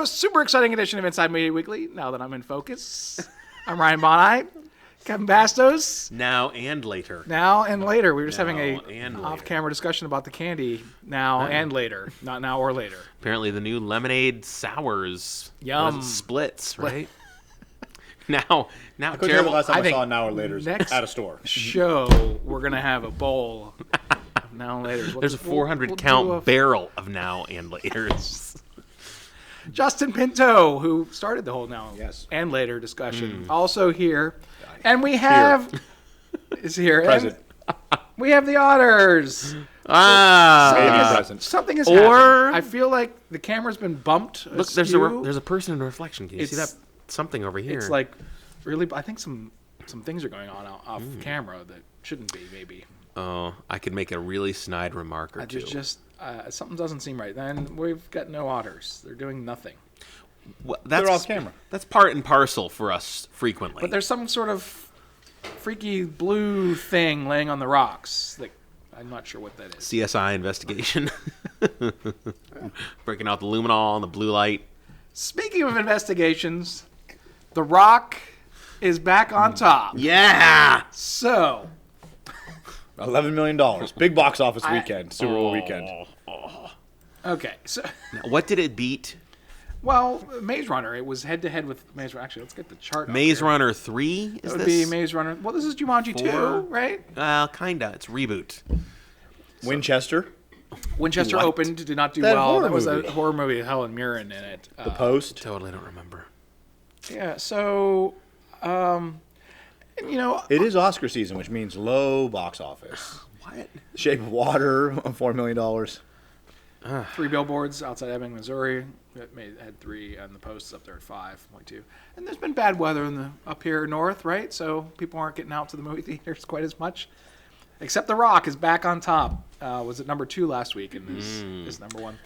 a super exciting edition of Inside Media Weekly. Now that I'm in focus, I'm Ryan Boni, Kevin Bastos. Now and later. Now and later. We were just having Now a and later. off-camera discussion about the candy. Now and later, not now or later. Apparently, the new lemonade sours. Yum. Splits, right? now, I couldn't tell you the last time I think saw Now or Later's next at a store. show, we're gonna have a bowl of Now and Later. There's a 400 count barrel of Now and Laters. Justin Pinto, who started the whole Now Yes. and Later discussion, also here, and we have is here. Present. And we have the Otters. Maybe present. Something has Or- happened. I feel like the camera's been bumped. Look, there's askew. a person in the reflection. Can you see that? It's- Something over here. It's like really. I think some things are going on off camera that shouldn't be. Maybe. Oh, I could make a really snide remark or I two. just something doesn't seem right. Then we've got no Otters. They're doing nothing. Well, that's They're off camera. That's part and parcel for us frequently. But there's some sort of freaky blue thing laying on the rocks. That I'm not sure what that is. CSI investigation. Breaking out the luminol and the blue light. Speaking of investigations, The Rock is back on top. Yeah! So, $11 million. Big box office weekend. Super Bowl weekend. okay. So, Now, what did it beat? well, Maze Runner. It was head to head with Maze Runner. Actually, let's get the chart. up Maze here. Runner 3? It Is would this? be Maze Runner. Well, this is Jumanji 2, 4? right? Kinda. It's reboot. Winchester. Winchester What? opened, did not do That well. horror That was movie. a horror movie with Helen Mirren in it. The Post. Totally don't remember. Yeah, so, you know, It is Oscar season, which means low box office. What? Shape of Water, $4 million. 3 billboards outside Ebbing, Missouri. It had 3, and the Post's up there at 5.2. And there's been bad weather up here north, right? So people aren't getting out to the movie theaters quite as much. Except The Rock is back on top. Was it number 2 last week and is number 1.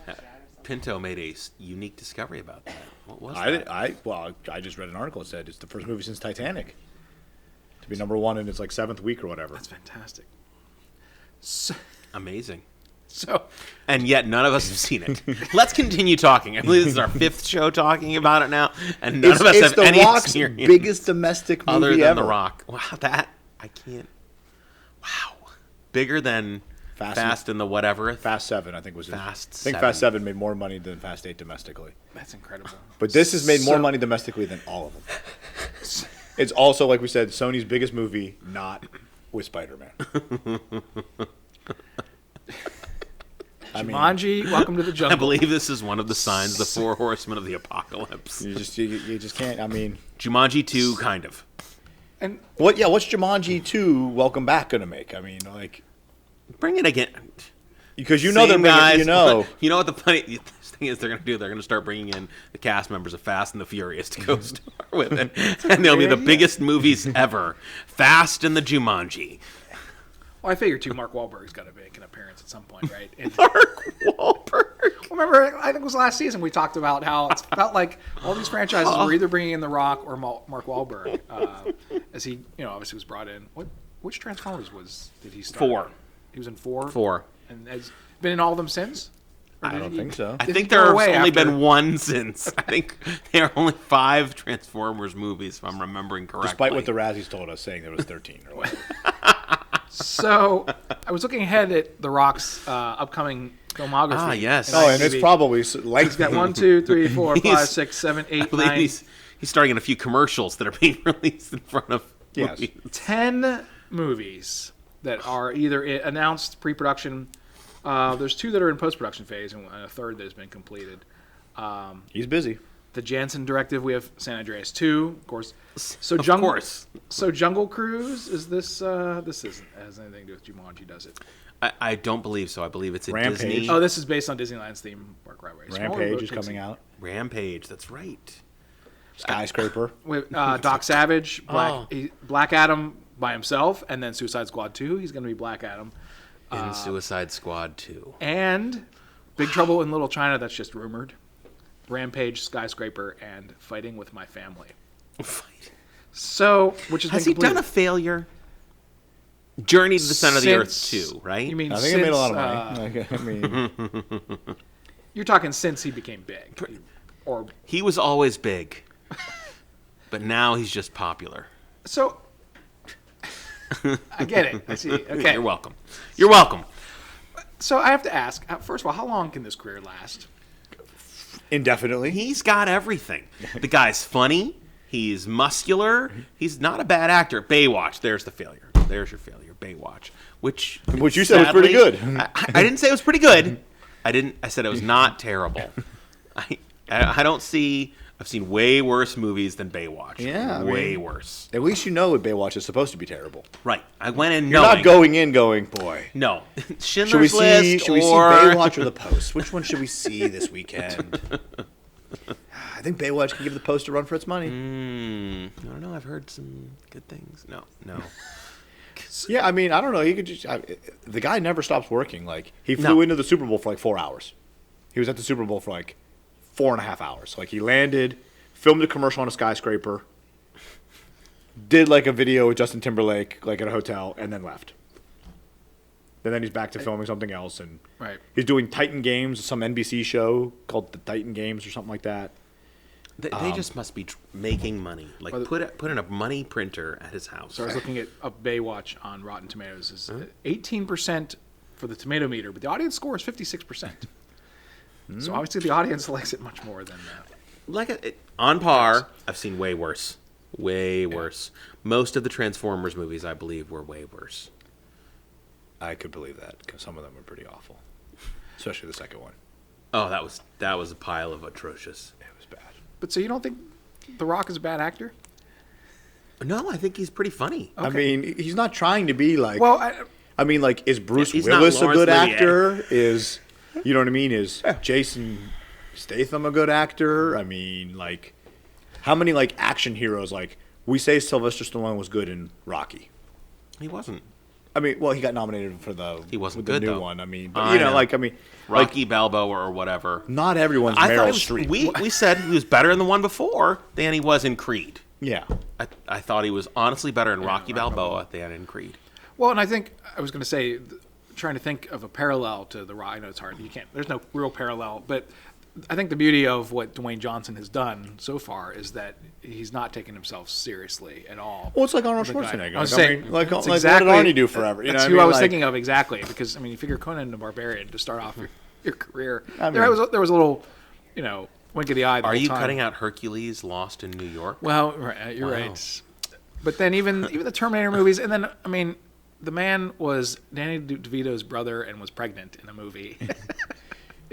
Pinto made a unique discovery about that. What was I that? just read an article that said it's the first movie since Titanic to be number 1 in its like 7th week or whatever. That's fantastic. Amazing. So And yet none of us have seen it. Let's continue talking. I believe this is our 5th show talking about it now, and none of us It's have The any Rock's experience biggest domestic movie other than ever. The Rock. Wow, that I can't. Wow, bigger than Fast and the whatever. Fast 7, I think was it. Fast I think 7. Fast 7 made more money than Fast 8 domestically. that's incredible. But this has made more So- money domestically than all of them. It's also, like we said, Sony's biggest movie, not with Spider-Man. I mean, Jumanji, Welcome to the I Jungle. believe this is one of the signs of the 4 horsemen of the apocalypse. you just can't. I mean, Jumanji 2, kind of. And what? Yeah, what's Jumanji 2 Welcome Back gonna make? I mean, like, Bring it again. because you know they're Same bringing, guys. you know. You know what the funny thing is they're going to do? They're going to start bringing in the cast members of Fast and the Furious to go star with it. And they'll be great the idea. biggest movies ever. Fast and the Jumanji. well, I figure too. Mark Wahlberg's got to make an appearance at some point, right? And, Mark Wahlberg. remember, I think it was last season we talked about how it felt like all these franchises were either bringing in The Rock or Mark Wahlberg, as he, obviously was brought in. Which Transformers did he start? 4. He was in 4. 4. And has been in all of them since. Or I did don't he- think so. I Did think he go there's away only after- been one since. I think there are only 5 Transformers movies, if I'm remembering correctly. Despite what the Razzies told us, saying there was 13 or whatever. So I was looking ahead at The Rock's upcoming filmography. Ah, yes. Oh, and it's IMDb. probably He's lengthy. got 1, 2, 3, 4, 5, He's- 6, 7, 8, I believe 9, he's starring in a few commercials that are being released in front of Yes. movies. 10 movies that are either announced pre-production. There's 2 that are in post-production phase, and a third that has been completed. He's busy. The Janssen Directive. We have San Andreas 2, of course. So Of course. So Jungle Cruise is this? This isn't has anything to do with Jumanji, does it? I don't believe so. I believe it's a Rampage. Disney. Oh, this is based on Disneyland's theme park, right? Rampage is coming out. Rampage. That's right. Skyscraper. With Doc Savage, Black Adam by himself, and then Suicide Squad 2. He's going to be Black Adam. In Suicide Squad 2. And Big Trouble in Little China, that's just rumored. Rampage, Skyscraper, and Fighting with My Family. So, which has he been done a completed. failure? Journey to the Center of the Earth Since- 2, right? You mean I think since, it made a lot of money. I mean, You're talking since he became big. or He was always big, but now he's just popular. so. I get it. I see. Okay. You're welcome. You're welcome. So I have to ask. First of all, how long can this career last? Indefinitely. He's got everything. The guy's funny. He's muscular. He's not a bad actor. Baywatch. There's the failure. There's your failure. Baywatch. Which you said was pretty good. I didn't say it was pretty good. I said it was not terrible. I don't see. I've seen way worse movies than Baywatch. Yeah, way worse. At least you know that Baywatch is supposed to be terrible. Right. I went in You're knowing. not going in going, boy. No. Should Schindler's we List see or Baywatch or The Post? Which one should we see this weekend? I think Baywatch can give The Post a run for its money. I don't know. I've heard some good things. No. Yeah, I mean, I don't know. He could just. The guy never stops working. Like he flew into the Super Bowl for like 4 hours. He was at the Super Bowl for like 4.5 hours. Like he landed, filmed a commercial on a skyscraper, did like a video with Justin Timberlake like at a hotel, and then left. And then he's back to filming something else, and Right. he's doing Titan Games, some NBC show called the Titan Games or something like that. They just must be making money. Like put in a money printer at his house. So I was looking at a Baywatch on Rotten Tomatoes. Is 18% for the tomato meter, but the audience score is 56%. So obviously the audience likes it much more than that. Like on par. I've seen way worse. Way worse. Most of the Transformers movies, I believe, were way worse. I could believe that because some of them were pretty awful, especially the second one. Oh, that was a pile of atrocious. It was bad. But so you don't think The Rock is a bad actor? No, I think he's pretty funny. I mean, he's not trying to be like. Well, I mean, like, is Bruce He's not Willis a Laurence good Olivier. actor? Is, you know what I mean? Is Jason Statham a good actor? I mean, like, how many like action heroes? Like, we say Sylvester Stallone was good in Rocky. He wasn't. I mean, well, he got nominated for the He wasn't the good, new though. one. I mean, but, I you know, know. like, I mean, Rocky Balboa or whatever. not everyone's I Meryl thought Streep. we said he was better in the one before than he was in Creed. Yeah. I thought he was honestly better in Rocky Balboa than in Creed. well, and I think I was going to say, trying to think of a parallel to The Rock. I know it's hard. You can't. There's no real parallel, but I think the beauty of what Dwayne Johnson has done so far is that he's not taking himself seriously at all. Well, it's like Arnold The guy. Schwarzenegger. I was I saying, mean, like that's what did Arnie do forever? You That's know who what I mean? was Like, thinking of exactly, because I mean, you figure Conan the Barbarian to start off your career. I mean- there was a little, wink of the eye. The Are whole you time. cutting out Hercules Lost in New York? Well, right, you're Wow. right. But then even the Terminator movies, and then I mean, the man was Danny DeVito's brother and was pregnant in a movie.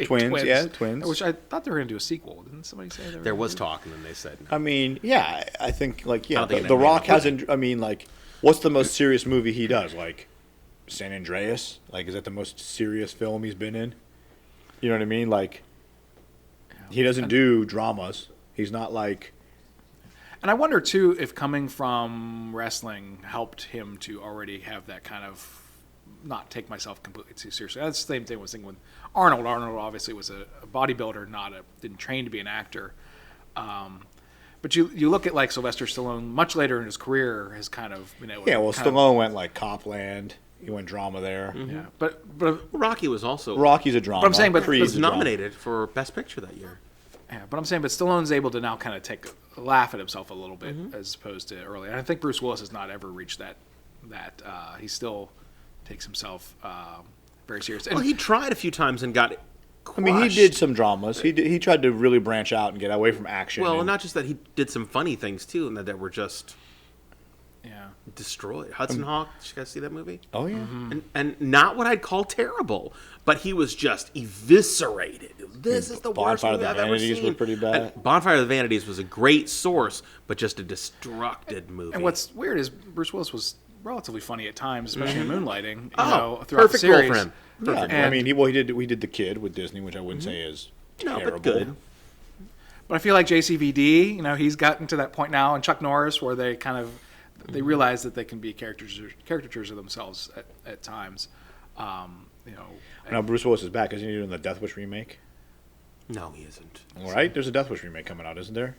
Twins, yeah, twins. Which I thought they were going to do a sequel. Didn't somebody say they were There gonna was do? talk, and then they said no. I mean, yeah, I think like I yeah, don't think the it Rock made hasn't. I mean, like, what's the most serious movie he does? Like, San Andreas. Like, is that the most serious film he's been in? You know what I mean? Like, he doesn't do dramas. He's not like. And I wonder too if coming from wrestling helped him to already have that kind of not take myself completely too seriously. That's the same thing I was thinking with Arnold. Arnold obviously was a bodybuilder, didn't train to be an actor. But you look at like Sylvester Stallone, much later in his career, has kind of Yeah, well, kind of- Stallone went like Copland. He went drama there. yeah, but Rocky was also Rocky's a drama. But I'm saying, but- Creed's was a drama. nominated for Best Picture that year. yeah, but I'm saying, but Stallone's able to now kind of take a laugh at himself a little bit as opposed to earlier. And I think Bruce Willis has not ever reached that. He still takes himself very serious. And Well, he tried a few times and got I mean, he did some dramas. He tried to really branch out and get away from action. well, and- not just that, he did some funny things too, and that were just yeah. destroyed. Hudson Hawk, did you guys see that movie? Oh yeah. And not what I'd call terrible, but he was just eviscerated. This is the worst Bonfire of movie the I've ever Vanities seen. was pretty bad. And Bonfire of the Vanities was a great source, but just a destructed movie. And what's weird is Bruce Willis was relatively funny at times, especially in Moonlighting. Oh, Throughout perfect the role series. for him. Yeah, Perfect. I And- mean, we did The Kid with Disney, which I wouldn't say is No, terrible. but good. But I feel like JCVD, he's gotten to that point now, and Chuck Norris, where they realize that they can be caricatures of themselves at times. Now Bruce Willis is back. Isn't he doing the Death Wish remake? No, he isn't. All right, there's a Death Wish remake coming out, isn't there?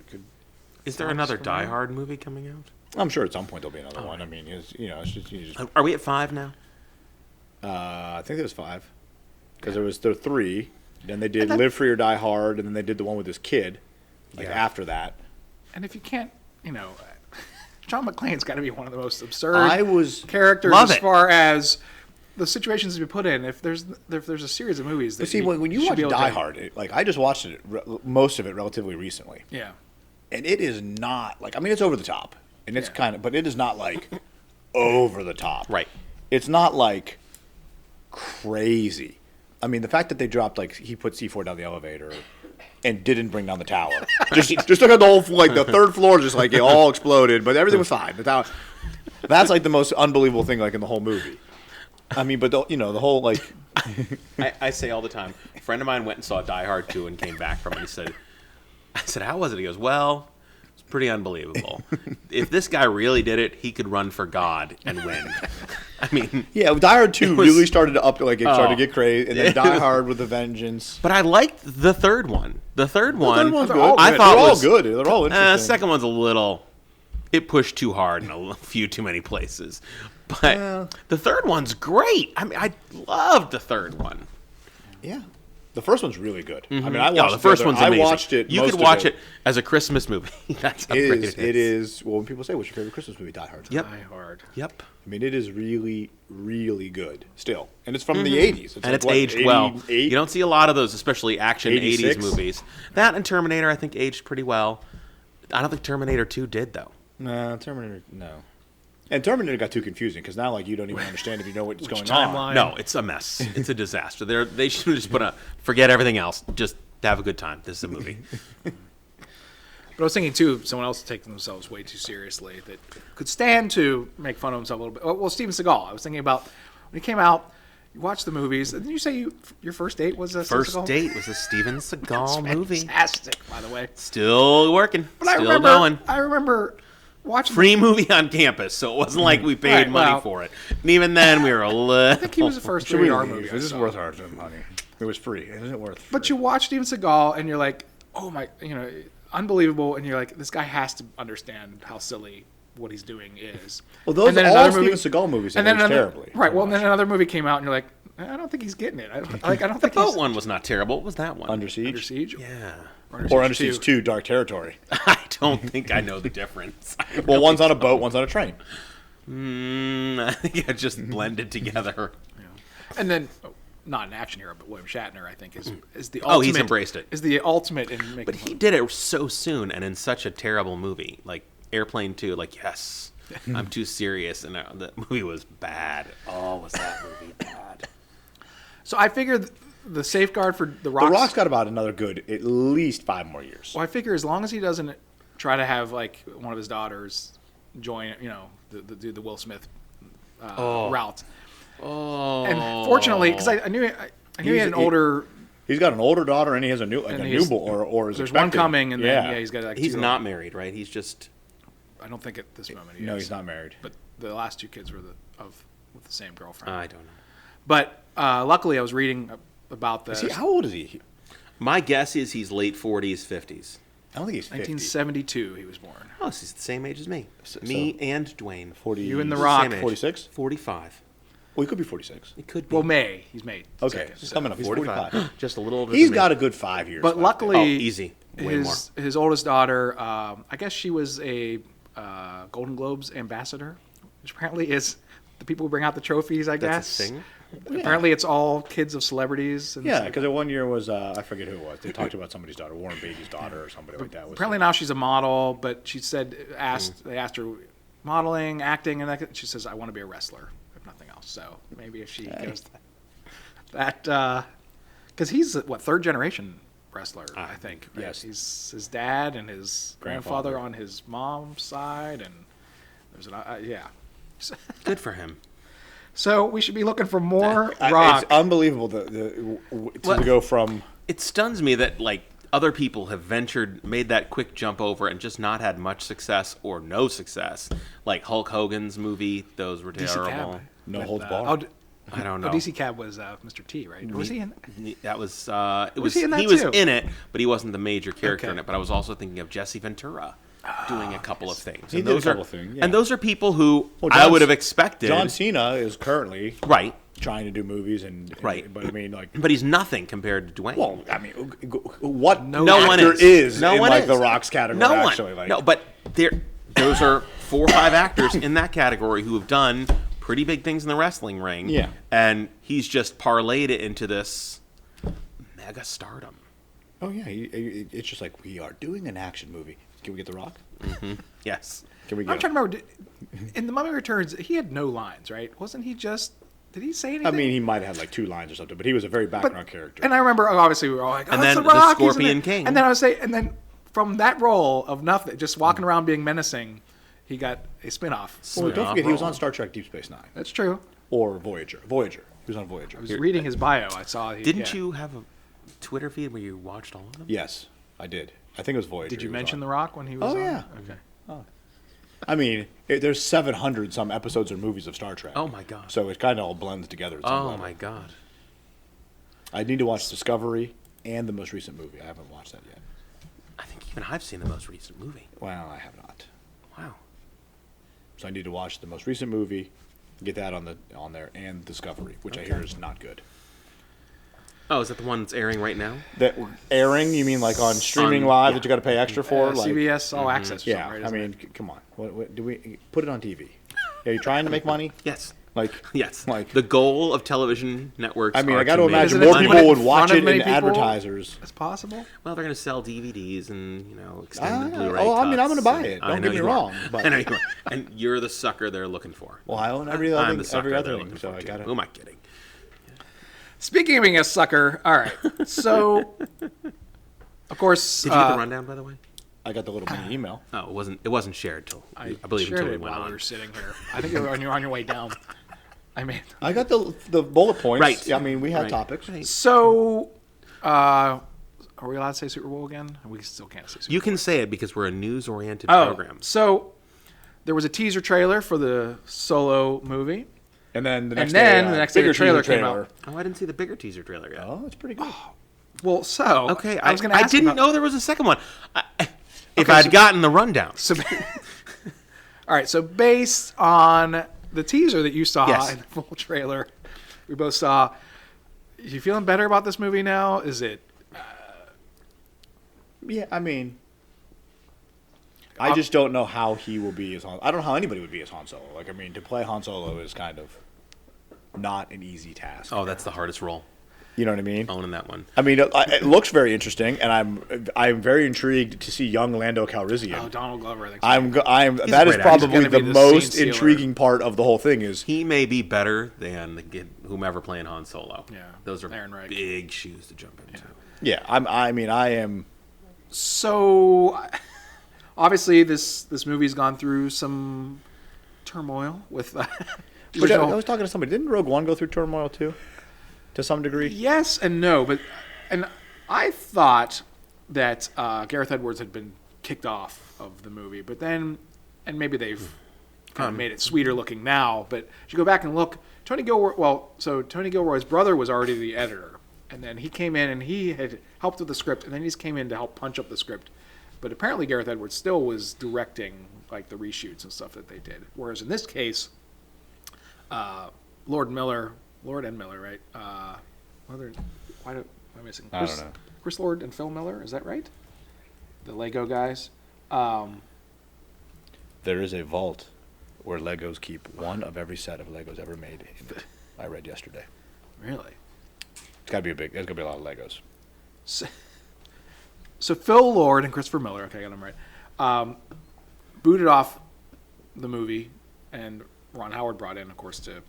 Is there another Die Hard movie coming out? I'm sure at some point there'll be another one. I mean, it's just Are we at 5 now? I think there was 5 because there were 3. Then they did Live Free or Die Hard, and then they did the one with his kid. Like Yeah. after that, And if you can't, John McClane's got to be one of the most absurd I was characters Love as it. far as the situations to be put in. If there's a series of movies that But see, when you should watch be able Die to- Hard, I just watched it, most of it relatively recently, yeah, and it is not like, I mean, it's over the top, and it's Yeah. but it is not like over the top. Right. It's not like crazy. I mean, the fact that they dropped, like, he put C4 down the elevator and didn't bring down the tower, just took out the whole, like, the third floor, just like it all exploded, but everything was fine. The tower, that's like the most unbelievable thing, like, in the whole movie. I mean, but the whole, like, I say all the time. A friend of mine went and saw Die Hard 2 and came back from it. I said, how was it? He goes, well, it's pretty unbelievable. If this guy really did it, he could run for God and win. I mean, yeah, Die Hard 2 was- really started to it started to Oh. get crazy, and then Die Hard with a Vengeance. but I liked the third one. The third one, one's they're all good. I good. thought They're all was good. They're all interesting. second one's a little. It pushed too hard in a few too many places. But the third one's great. I mean, I loved the third one. Yeah. The first one's really good. I mean, I watched No, the first one's amazing. I watched it. You most could of watch it as a Christmas movie. That's how It great is. it is. It is. Well, when people say, "What's your favorite Christmas movie?" Die Hard. Yep. Die Hard. Yep. I mean, it is really, really good still, and it's from the '80s. And it's aged well. 88? You don't see a lot of those, especially action 86? 80s movies. That and Terminator, I think, aged pretty well. I don't think Terminator 2 did, though. No, Terminator. No. And Terminator got too confusing because now, like, you don't even understand if you know what's going on. timeline? No, it's a mess. It's a disaster. They should have just forget everything else. Just have a good time. This is a movie. But I was thinking too, someone else taking themselves way too seriously that could stand to make fun of himself a little bit. Well, Steven Seagal. I was thinking about when he came out. You watched the movies. Didn't you say your first date was a First Seagal? Date was a Steven Seagal movie. Fantastic, by the way. Still working. But Still I going. remember watching. Free movie on campus, so it wasn't like we paid Right, money well- for it. And even then, we were a little. I think he was the first Should we rated R leave? movie. I This is saw. worth our money. It was free. Isn't it worth? But you watch Steven Seagal and you're like, oh my, unbelievable, and you're like, this guy has to understand how silly what he's doing is. Well, those And then all another Steven movie- Seagal movies and have then aged another, terribly. right? Well, and then another movie came out and you're like, I don't think he's getting it. I don't The think boat he's one was not terrible. What was that one? Under Siege. Under Siege. Yeah. Or Under Siege 2, Dark Territory. I don't think I know the difference. I Well, really one's on a don't. boat, one's on a train. I think it just blended together. And then, not an action hero, but William Shatner, I think, is the ultimate. Oh, he's embraced it. Is the ultimate in making. But he did it so soon and in such a terrible movie. Like Airplane 2, like, yes, I'm too serious. And the movie was bad. Oh, was that movie bad? So I figured the safeguard for the Rock's. The Rock's got about another good, at least 5 more years. Well, I figure as long as he doesn't try to have like one of his daughters join, do the Will Smith route. Oh. And fortunately, because I knew he had an older. He's got an older daughter, and he has a And he's- newborn, or is There's expected. one coming, and then he's got like. He's two not married, right? He's just. I don't think at this moment. No, he's not married. But the last 2 kids were with the same girlfriend. I don't know. But luckily, I was reading about the Is he, how old is he? My guess is he's late 40s, 50s. I don't think he's 50. 1972. He was born. Oh, so he's the same age as me. Me and Dwayne. 40, You and The Rock. Same age. 46? 45. Well, he could be 46. It could be. Well, he's May. Okay, second, he's so- coming up. He's 45. Just a little older He's than got me. a good 5 years. But left. luckily, Oh, easy. Way more. his oldest daughter, I guess she was a Golden Globes ambassador, which apparently is the people who bring out the trophies, I guess. That's a thing? Apparently, it's all kids of celebrities. And Yeah, because one year was, I forget who it was. They talked about somebody's daughter, Warren Beatty's daughter or somebody like that. apparently now she's a model, but she said, they asked her modeling, acting, and that, she says, I want to be a wrestler, if nothing else. So maybe if she goes that, because he's, what, 3rd generation wrestler, I think. Right? yes. He's his dad and his grandfather Grandfather. on his mom's side, and there's yeah. Good for him. So we should be looking for more Rock. It's unbelievable to go from. It stuns me that, like, other people have made that quick jump over and just not had much success or no success. Like Hulk Hogan's movie, those were DC terrible. Cab. No With, holds barred. I don't know. DC Cab was Mr. T, right? Or was he in? That was he in that he was too? in it, but he wasn't the major character Okay. in it. But I was also thinking of Jesse Ventura doing a couple of things. He And did a those couple are things, yeah. and those are people who Well, I John would have C- expected. John Cena is currently Right. trying to do movies Right. But I mean, like, But he's nothing compared to Dwayne. well, I mean, what no actor one is no in one like is. the Rock's category? No one. Actually, like, No, but those are 4 or 5 actors in that category who have done pretty big things in the wrestling ring. Yeah. And he's just parlayed it into this mega stardom. oh yeah, it's just like we are doing an action movie. Can we get the Rock? Yes. Can we get? I'm trying to remember. In The Mummy Returns, he had no lines, right? Wasn't he just? Did he say anything? I mean, he might have had like 2 lines or something, but he was a very background character. And I remember, obviously, we were all like, "Oh, And it's then the Rock, the he's in Scorpion it." King. And then I was saying, and then from that role of nothing, just walking around being menacing, he got a spin-off. well, don't Spin-off forget he was role. on Star Trek: Deep Space Nine That's true. or Voyager. Voyager. He was on Voyager. I was reading his bio. I saw. Didn't you have a Twitter feed where you watched all of them? Yes, I did. I think it was Voyager. Did you he was mention on. The Rock when he was? Oh, on? yeah. Okay. I mean, there's 700 some episodes or movies of Star Trek. Oh, my God. So it kind of all blends together. At some Oh, level. my God. I need to watch Discovery and the most recent movie. I haven't watched that yet. I think even I've seen the most recent movie. Well, I have not. Wow. So I need to watch the most recent movie, get that on there, and Discovery, which I hear is not good. Oh, is that the one that's airing right now? That airing? You mean like on streaming On- live yeah. that you got to pay extra for? Like, CBS All Access. Or yeah. something, right, I isn't mean, it? come on. What do we put it on TV? Are you trying to make money? Yes. Like, Yes. Like, the goal of television networks. I mean, are I got to make imagine Isn't it more put people it would in watch front of it many in people? advertisers. It's possible. Well, they're going to sell DVDs and extended Blu-ray. oh, I mean, I'm cuts going to buy and- it. I Don't know get me you are. wrong. But I know you are. And you're the sucker they're looking for. well, I own I'm every the other sucker they're thing, looking so for I too. got Who to. am I kidding? Speaking of being a sucker, all right. So, of course, Did you get the rundown, by the way? I got the little mini email. Oh, it wasn't shared till I believe shared until we it went while on. we were sitting here. I think you were on your way down. I mean, I got the bullet points. Right. I mean, we had Right. topics. so are we allowed to say Super Bowl again? We still can't say Super Bowl. You can say it because we're a news-oriented Oh, program. so there was a teaser trailer for the Solo movie. And then the And next then day, the next day bigger the trailer teaser came out. Oh, I didn't see the bigger teaser trailer yet. Oh, it's pretty good. Well, so Okay, I was going to ask didn't about, know there was a second one. If Okay, I'd so- gotten the rundown. So, all right. So based on the teaser that you saw Yes. and the full trailer, we both saw. You feeling better about this movie now? Is it? Yeah, I mean, I just don't know how he will be as Han. I don't know how anybody would be as Han Solo. Like, I mean, to play Han Solo is kind of not an easy task. Oh, that's the hardest role, You know what I mean? owning that one. I mean, it looks very interesting, and I'm very intrigued to see young Lando Calrissian. Oh, Donald Glover. I think. That is great actor. probably He's gonna the be the most scene sealer. intriguing part of the whole thing. Is He may be better than whomever playing Han Solo. Yeah, Those are Aaron Reich. big shoes to jump into. yeah, I am. So, obviously, this movie's gone through some turmoil with. But I original- was talking to somebody. Didn't Rogue One go through turmoil too, to some degree? Yes and no, and I thought that Gareth Edwards had been kicked off of the movie, but then, and maybe they've kind of made it sweeter looking now. But if you go back and look, Tony Gilroy's brother was already the editor, and then he came in and he had helped with the script, and then he just came in to help punch up the script. But apparently Gareth Edwards still was directing like the reshoots and stuff that they did. Whereas in this case, Lord and Miller, right? Why am I missing? I don't know. Chris Lord and Phil Miller, is that right? The Lego guys. There is a vault where Legos keep one of every set of Legos ever made. I read yesterday. Really? It's got to be there's gonna be a lot of Legos. So Phil Lord and Christopher Miller, okay, I got them right, booted off the movie, and Ron Howard brought in, of course, to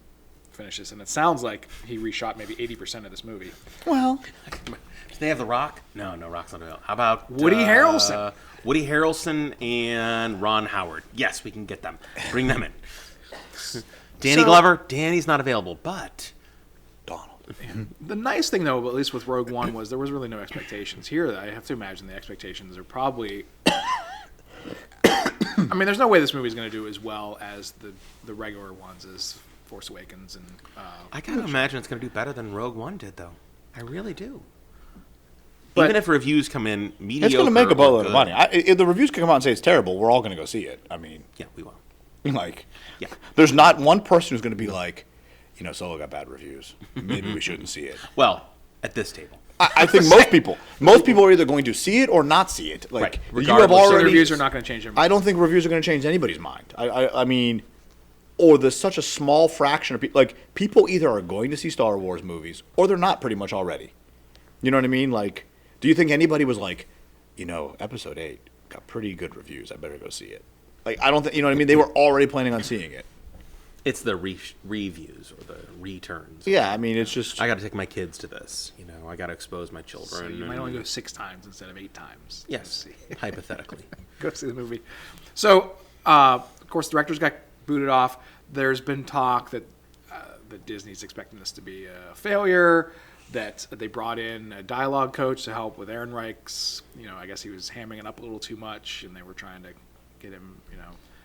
finish this. And it sounds like he reshot maybe 80% of this movie. Well, Do they have The Rock? No, Rock's not available. How about Woody Harrelson? Woody Harrelson and Ron Howard. Yes, we can get them. Bring them in. Danny Glover? Danny's not available, but Donald. The nice thing, though, at least with Rogue One, was there was really no expectations. Here, I have to imagine the expectations are probably... I mean, there's no way this movie's going to do as well as the regular ones as Force Awakens and... I gotta imagine it's gonna do better than Rogue One did, though. I really do. But- Even if reviews come in mediocre, It's going to make a or boatload of good. money. If the reviews can come out and say it's terrible, we're all going to go see it. I mean, Yeah, we will. like, Yeah. there's not one person who's going to be like, Solo got bad reviews. Maybe we shouldn't see it. Well, at this table. I think most people are either going to see it or not see it. Like, Right. you have So already. reviews are not going to change their mind. I don't think reviews are going to change anybody's mind. I mean, or there's such a small fraction of people. Like, people either are going to see Star Wars movies or they're not, pretty much already. You know what I mean? Like, do you think anybody was like, Episode 8 got pretty good reviews, I better go see it? Like, I don't think, you know what I mean? They were already planning on seeing it. It's the reviews or the returns. Yeah, I mean, it's just. I got to take my kids to this. I got to expose my children. So you might only go 6 times instead of 8 times. Yes, hypothetically. Go see the movie. So, of course, the directors got booted off. There's been talk that Disney's expecting this to be a failure, that they brought in a dialogue coach to help with Ehrenreich's. I guess he was hamming it up a little too much, and they were trying to get him,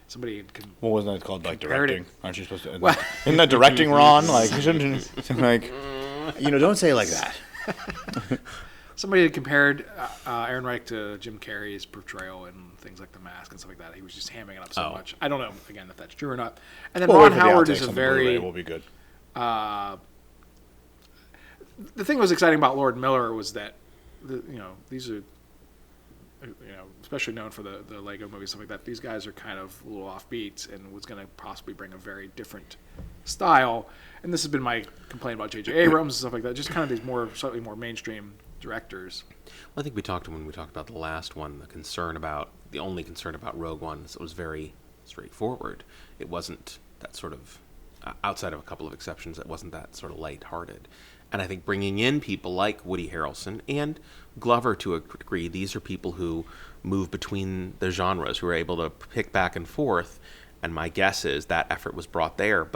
somebody can. What wasn't that called? Like directing? Aren't you supposed to? Well- Isn't that directing, Ron? Like, you shouldn't. Like, don't say it like that. Somebody had compared Ehrenreich to Jim Carrey's portrayal in things like The Mask and stuff like that. He was just hamming it up so much. I don't know, again, if that's true or not. And then Ron Howard is a very. Will be good. The thing that was exciting about Lord Miller was that, these are, especially known for the Lego movies, stuff like that. These guys are kind of a little offbeat and was going to possibly bring a very different style. And this has been my complaint about J.J. Abrams and stuff like that. Just kind of these slightly more mainstream directors. Well, I think when we talked about the last one, the only concern about Rogue One is it was very straightforward. It wasn't that sort of, outside of a couple of exceptions, it wasn't that sort of lighthearted. And I think bringing in people like Woody Harrelson and Glover to a degree, these are people who move between the genres, who are able to pick back and forth. And my guess is that effort was brought there.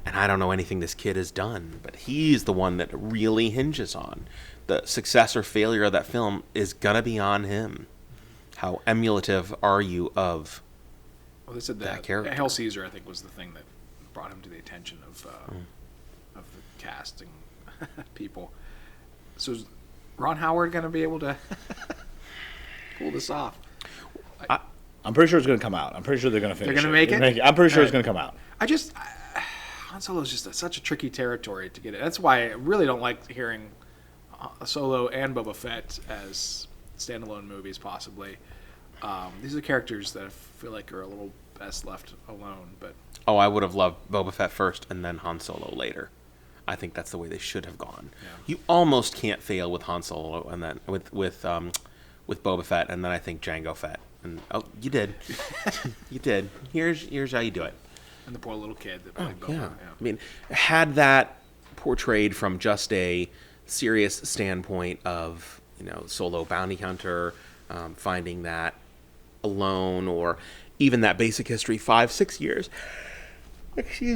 And I don't know anything this kid has done, but he's the one that really hinges on. The success or failure of that film is going to be on him. How emulative are you of They said that character? Hail Caesar, I think, was the thing that brought him to the attention of the casting people. So is Ron Howard going to be able to pull this off? I'm pretty sure it's going to come out. I'm pretty sure they're going to finish it. They're going to make it? I'm pretty sure it's going to come out. Han Solo is just such a tricky territory to get it. That's why I really don't like hearing Solo and Boba Fett as standalone movies, possibly. These are characters that I feel like are a little best left alone. But I would have loved Boba Fett first and then Han Solo later. I think that's the way they should have gone. Yeah. You almost can't fail with Han Solo and then with Boba Fett, and then I think Jango Fett. And you did, you did. Here's how you do it. And the poor little kid that played Boba. Yeah. Yeah. I mean, had that portrayed from just a serious standpoint of solo bounty hunter, finding that alone, or even that basic history 5-6 years,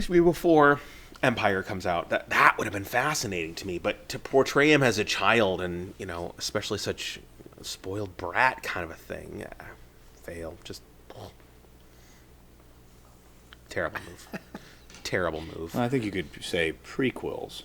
before Empire comes out, that would have been fascinating to me. But to portray him as a child and especially such a spoiled brat kind of a thing, fail. Just terrible move. Terrible move. I think you could say prequels.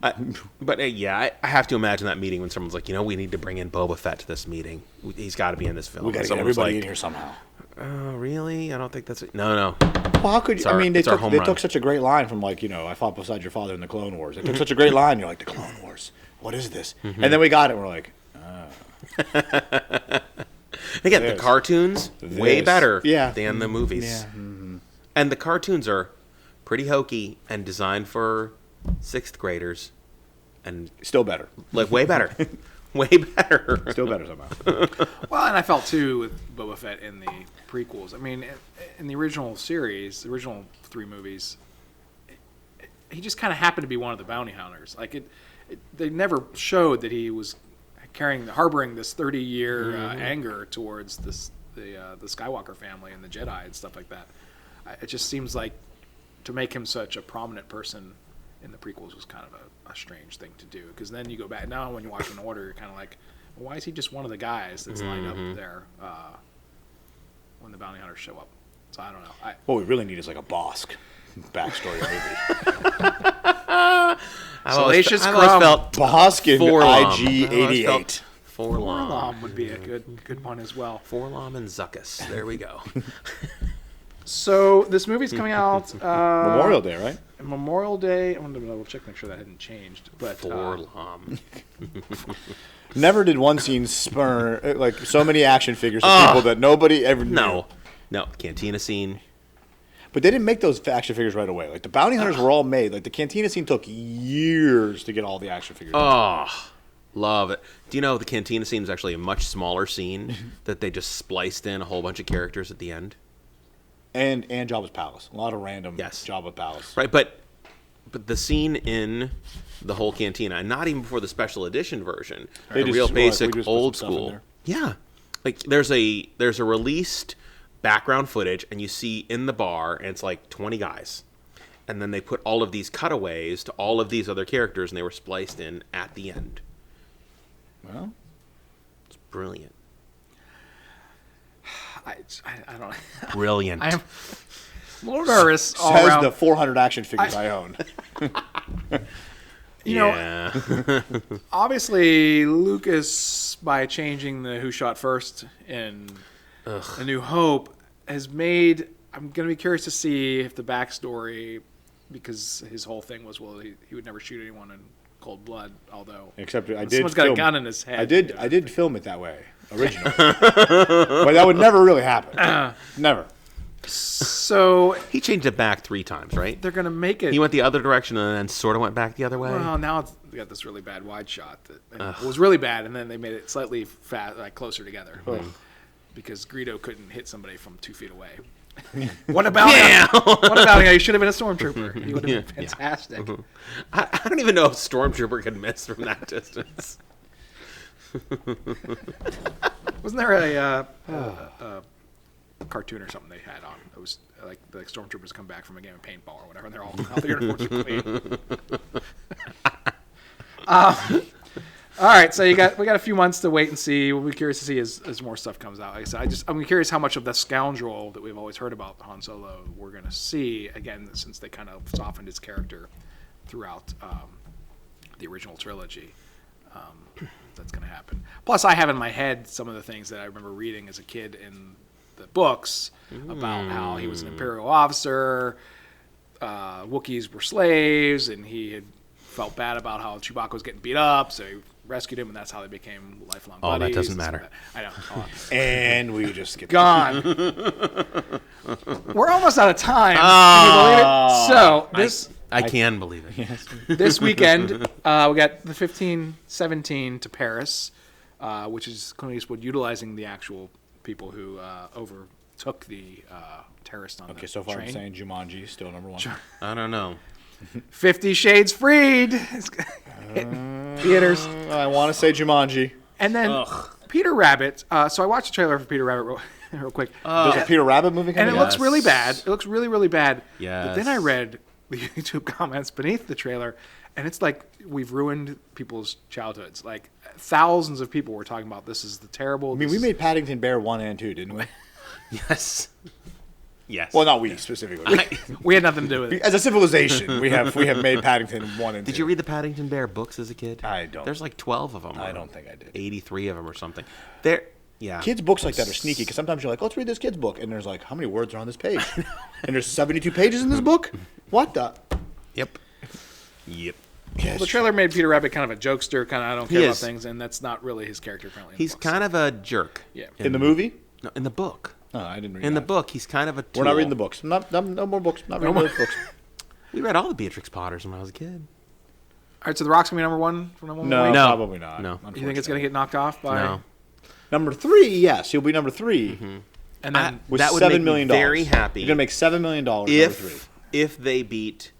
But I have to imagine that meeting when someone's like, we need to bring in Boba Fett to this meeting. He's got to be in this film. We got to get everybody in here somehow. Oh, really? I don't think that's it. No. Well, how could you? They took such a great line from I fought beside your father in the Clone Wars. They took such a great line. You're like, the Clone Wars. What is this? Mm-hmm. And then we got it. And we're like, Again, the cartoons way better than the movies. Yeah. Mm-hmm. And the cartoons are pretty hokey and designed for 6th graders, and still better. Way better. Way better. Still better somehow. Well, and I felt too with Boba Fett in the prequels. I mean, in the original series, the original 3 movies, he just kind of happened to be one of the bounty hunters. They never showed that he was harboring this 30-year anger towards the Skywalker family and the Jedi and stuff like that. It just seems like to make him such a prominent person in the prequels was kind of a strange thing to do. Because then you go back now when you watch In Order, you're kind of like, well, why is he just one of the guys that's lined up there when the bounty hunters show up? So I don't know. What we really need is a Bosk backstory movie. Salacious I always felt Bosk in IG-88. Forlom would be a good one as well. Forlom and Zuckus. There we go. So this movie's coming out Memorial Day, right? Memorial Day. I wanted to double check, make sure that hadn't changed. But Forlom. Never did one scene spur like so many action figures of people that nobody ever knew. No, cantina scene. But they didn't make those action figures right away. Like the bounty hunters were all made. Like the cantina scene took years to get all the action figures. Love it. Do you know the cantina scene is actually a much smaller scene that they just spliced in a whole bunch of characters at the end? And Jabba's palace. A lot of random Jabba palace. Right, but the scene in the whole cantina, and not even before the special edition version, They a just- real like, basic we just put old some stuff in school. there. Yeah. Like there's a released background footage, and you see in the bar, and it's like 20 guys. And then they put all of these cutaways to all of these other characters, and they were spliced in at the end. Well, It's brilliant. I don't. Brilliant. I'm a little nervous all says around. the 400 action figures I own. You know, yeah. obviously Lucas, by changing the Who Shot First in A New Hope, has made. I'm going to be curious to see if the backstory, because his whole thing was, well, he would never shoot anyone in cold blood. Although, Except I did. someone's got a gun in his head. I did film it that way originally, but that would never really happen. Never. So He changed it back 3 times, right? they're going to make it. He went the other direction and then sort of went back the other way. Well, now it's got this really bad wide shot that it was really bad, and then they made it slightly closer together because Greedo couldn't hit somebody from 2 feet away. What about what about him? He should have been a stormtrooper. He would have been fantastic. I don't even know if Stormtrooper could miss from that distance. Wasn't there a cartoon or something they had on? It was like the stormtroopers come back from a game of paintball or whatever, and they're all the uniforms are clean. All right, so we got a few months to wait and see. We'll be curious to see as more stuff comes out. Like I said, I'm curious how much of the scoundrel that we've always heard about Han Solo we're going to see again, since they kind of softened his character throughout the original trilogy. That's going to happen. Plus, I have in my head some of the things that I remember reading as a kid in the books about how he was an Imperial officer, Wookiees were slaves, and he had felt bad about how Chewbacca was getting beat up, so he rescued him, and that's how they became lifelong buddies. That doesn't matter. I know. And we just get Gone. We're almost out of time. Can you believe it? So I can believe it. this weekend, we got the 1517 to Paris, which is Clint Eastwood utilizing the actual people who overtook the terrorist on the train. Okay, so far I'm saying Jumanji still number 1. I don't know. 50 Shades Freed. Theaters. I want to say Jumanji. And then Peter Rabbit. So I watched the trailer for Peter Rabbit real quick. There's a Peter Rabbit movie coming And it out? looks really bad. It looks really, really bad. Yes. But then I read the YouTube comments beneath the trailer, and it's like we've ruined people's childhoods. Like thousands of people were talking about this is the terrible. I mean, we made Paddington Bear 1 and 2, didn't we? Yes. Yes. Well, not we specifically. We had nothing to do with it. As a civilization, we have made Paddington 1 and 2. Did you read the Paddington Bear books as a kid? I don't. There's like 12 of them. I don't think I did. 83 of them or something. Yeah. Kids' books like that are sneaky because sometimes you're like, let's read this kid's book. And there's like, how many words are on this page? And there's 72 pages in this book? What the? Yep. Yeah, Well, the trailer made Peter Rabbit kind of a jokester, kind of I don't care He about is. things, and that's not really his character apparently. He's kind of a jerk. Yeah. In the movie? No, in the book. Oh, I didn't read In the that. book, he's kind of a tool. We're not reading the books. No more books. Not reading those books. We read all the Beatrix Potters when I was a kid. All right, so The Rock's gonna be number 1 for number 1. No, No. probably not. No. You think it's gonna get knocked off by? No. Number 3, yes. He'll be number 3 And then with That would $7 make million. me very happy. You're going to make $7 million number 3. If they beat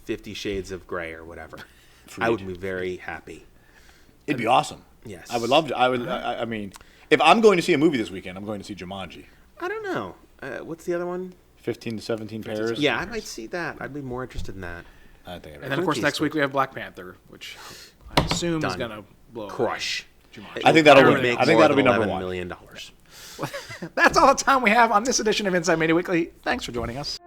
50 Shades of Grey or whatever, I would be very happy. It'd be awesome. Yes. I would love to. I mean, if I'm going to see a movie this weekend, I'm going to see Jumanji. I don't know. What's the other one? 15 to 17 pairs. Yeah, I might see that. I'd be more interested in that. I think. And then, of course, next week we have Black Panther, which I assume is Done. going to blow Crush. Jumanji. I think that'll It'll win. make I think more that'll than be number $11 1. million. That's all the time we have on this edition of Inside Media Weekly. Thanks for joining us.